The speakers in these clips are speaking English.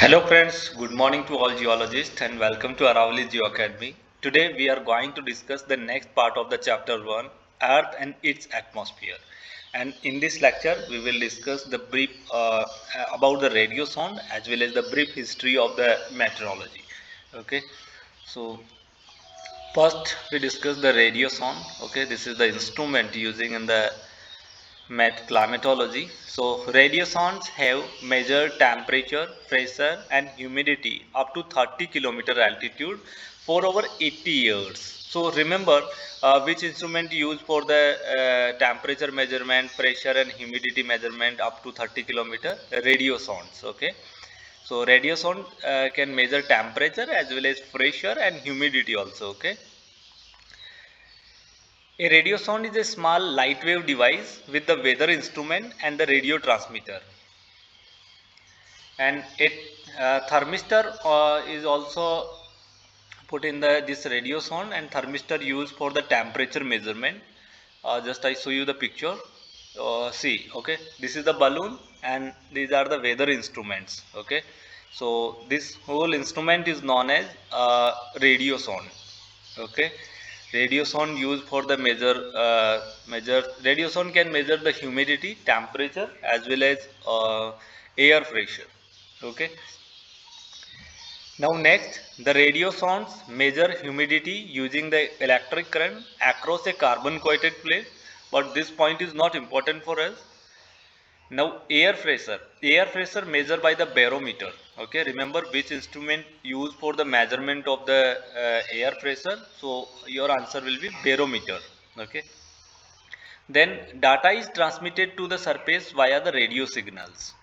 Hello friends, good morning to all geologists and welcome to Aravalli Geo Academy. Today we are going to discuss the next part of the chapter 1, Earth and its atmosphere. And in this lecture we will discuss the brief about the radio sound as well as the brief history of the meteorology. Okay, so first we discuss the radio sound. Okay, this is the instrument using in the climatology. So radio sondes have measured temperature, pressure and humidity up to 30 km altitude for over 80 years. So remember which instrument used for the temperature measurement, pressure and humidity measurement up to 30 km? Radio sondes. Okay. So radio sound can measure temperature as well as pressure and humidity also. Okay. A radio sound is a small light wave device with the weather instrument and the radio transmitter. And a thermistor is also put in this radio sound, and thermistor used for the temperature measurement. Just I show you the picture. See, okay, this is the balloon and these are the weather instruments. Okay, so this whole instrument is known as radio sound. Okay, radio sound used for the measure. Radio sound can measure the humidity, temperature as well as air pressure. Okay, now next, the radio sounds measure humidity using the electric current across a carbon coated plate, but this point is not important for us. Now air pressure measured by the barometer. Okay, remember which instrument used for the measurement of the air pressure. So your answer will be barometer. Okay, then data is transmitted to the surface via the radio signals.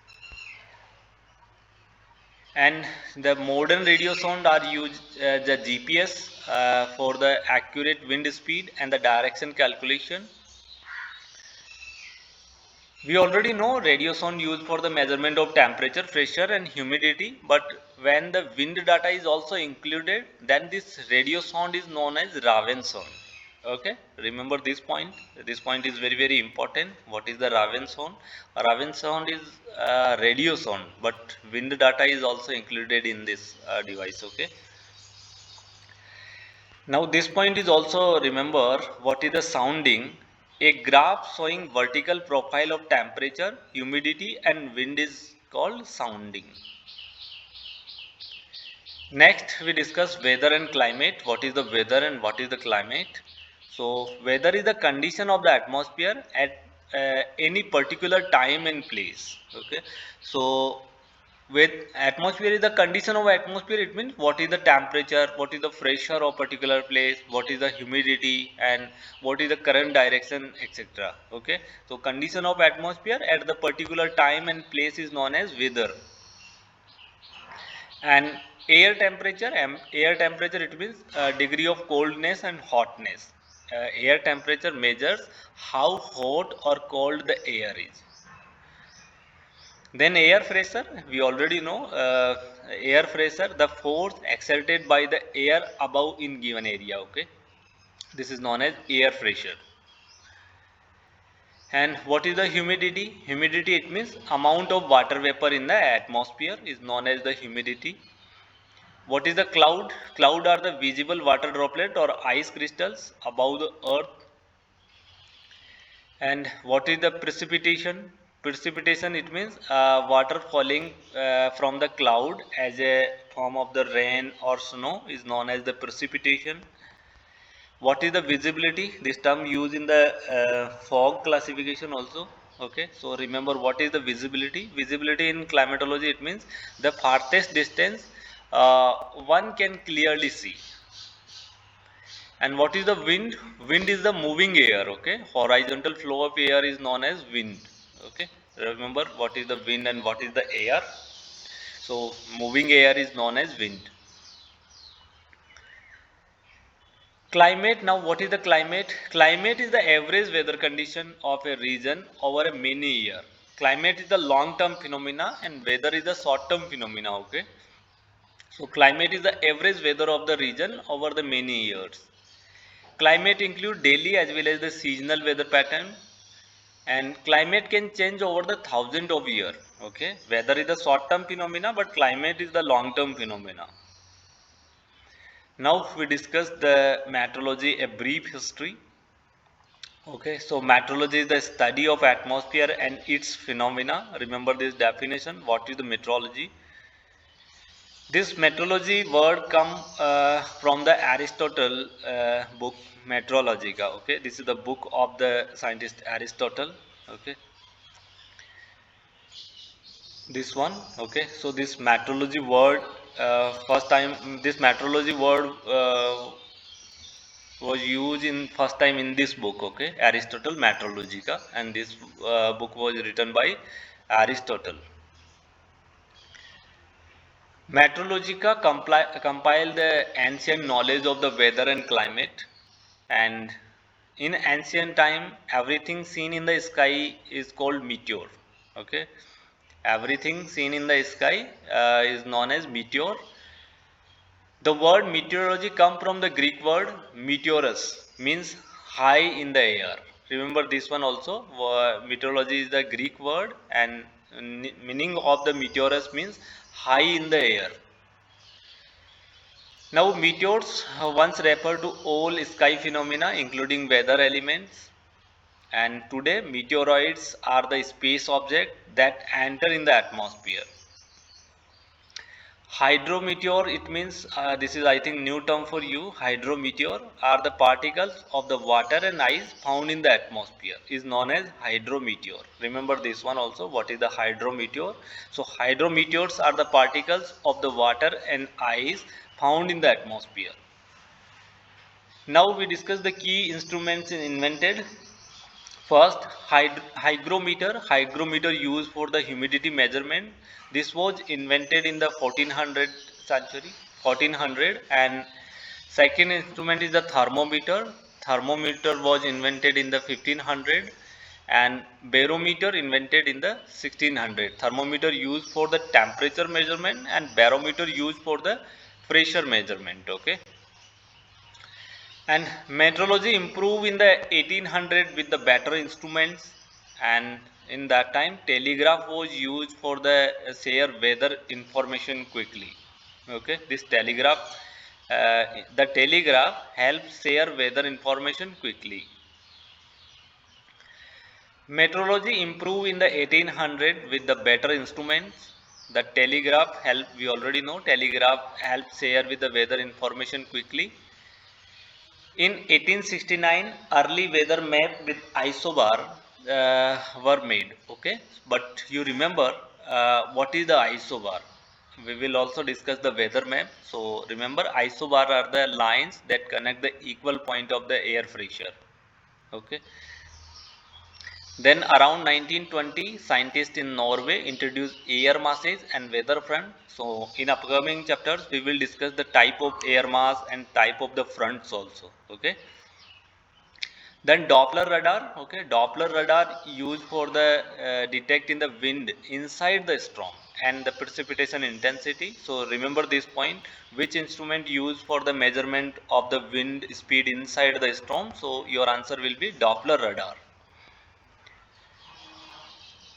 And the modern radio sound are used the GPS for the accurate wind speed and the direction calculation. We already know radio sound used for the measurement of temperature, pressure and humidity, but when the wind data is also included, then this radio sound is known as Raven sound. Okay, remember this point. This point is very important. What is the Raven sound? Raven sound is radio sound, but wind data is also included in this device. Okay, now this point is also, remember what is the sounding. A graph showing vertical profile of temperature, humidity and wind is called sounding. Next we discuss weather and climate. What is the weather and what is the climate? So weather is the condition of the atmosphere at any particular time and place. Okay, so with atmosphere is the condition of atmosphere, it means what is the temperature, what is the pressure of particular place, what is the humidity and what is the current direction, etc. Okay, so condition of atmosphere at the particular time and place is known as weather. And air temperature it means degree of coldness and hotness. Air temperature measures how hot or cold the air is. Then air pressure, we already know air pressure, the force exerted by the air above in given area. Okay, this is known as air pressure. And what is the humidity? Humidity it means amount of water vapor in the atmosphere is known as the humidity. What is the cloud? Cloud are the visible water droplet or ice crystals above the earth. And what is the precipitation? Precipitation it means water falling from the cloud as a form of the rain or snow is known as the precipitation. What is the visibility? This term used in the fog classification also. Okay, so remember what is the visibility? Visibility in climatology it means the farthest distance one can clearly see. And what is the wind? Wind is the moving air. Okay, horizontal flow of air is known as wind. Okay, remember what is the wind and what is the air? So moving air is known as wind. Climate. Now what is the climate? Climate is the average weather condition of a region over a many year. Climate is the long term phenomena and weather is the short term phenomena. Okay, so climate is the average weather of the region over the many years. Climate include daily as well as the seasonal weather pattern, and climate can change over the thousands of years. Okay, weather is the short term phenomena, but climate is the long term phenomena. Now we discuss the meteorology, a brief history. Okay, so meteorology is the study of atmosphere and its phenomena. Remember this definition. What is the meteorology? This meteorology word come from the Aristotle book Meteorologica. Okay, this is the book of the scientist Aristotle. Okay, this one. Okay, so this meteorology word first time this meteorology word was used in first time in this book. Okay, Aristotle Meteorologica, and this book was written by Aristotle. Meteorologica compiled the ancient knowledge of the weather and climate, and in ancient time everything seen in the sky is called meteor. Okay, everything seen in the sky is known as meteor. The word meteorology come from the Greek word meteoros, means high in the air. Remember this one also. Meteorology is the Greek word, and meaning of the meteoros means high in the air. Now, meteors once referred to all sky phenomena, including weather elements, and today meteoroids are the space objects that enter in the atmosphere. Hydrometeor, it means this is I think new term for you. Hydrometeor are the particles of the water and ice found in the atmosphere, is known as hydrometeor. Remember this one also. What is the hydrometeor? So hydrometeors are the particles of the water and ice found in the atmosphere. Now we discuss the key instruments invented. First, hygrometer. Hygrometer used for the humidity measurement. This was invented in the 1400 century, 1400. And second instrument is the thermometer. Thermometer was invented in the 1500, and barometer invented in the 1600. Thermometer used for the temperature measurement, and barometer used for the pressure measurement. Okay. And meteorology improved in the 1800 with the better instruments, and in that time telegraph was used for the share weather information quickly. Okay, this telegraph, the telegraph helps share weather information quickly. Meteorology improved in the 1800 with the better instruments. The telegraph help, we already know telegraph helps share with the weather information quickly. In 1869, early weather map with isobar were made. Okay, but you remember what is the isobar? We will also discuss the weather map. So remember, isobar are the lines that connect the equal point of the air pressure. Okay. Then around 1920, scientists in Norway introduced air masses and weather front. So in upcoming chapters, we will discuss the type of air mass and type of the fronts also. Okay. Then Doppler radar. Okay, Doppler radar used for the detecting the wind inside the storm and the precipitation intensity. So remember this point. Which instrument used for the measurement of the wind speed inside the storm? So your answer will be Doppler radar.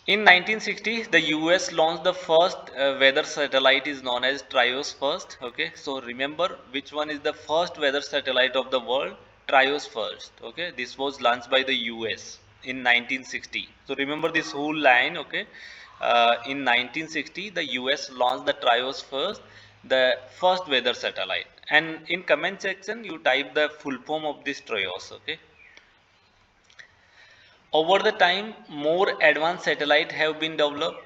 In 1960, the US launched the first weather satellite is known as Trios first. Okay, so remember which one is the first weather satellite of the world? Trios first. Okay, this was launched by the US in 1960. So remember this whole line. Okay, in 1960, the US launched the Trios first, the first weather satellite. And in comment section, you type the full form of this Trios. Okay. Over the time, more advanced satellites have been developed.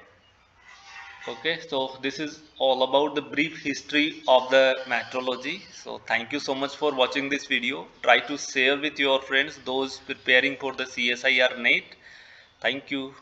Okay, so this is all about the brief history of the meteorology. So thank you so much for watching this video. Try to share with your friends, those preparing for the CSIR-NET. Thank you.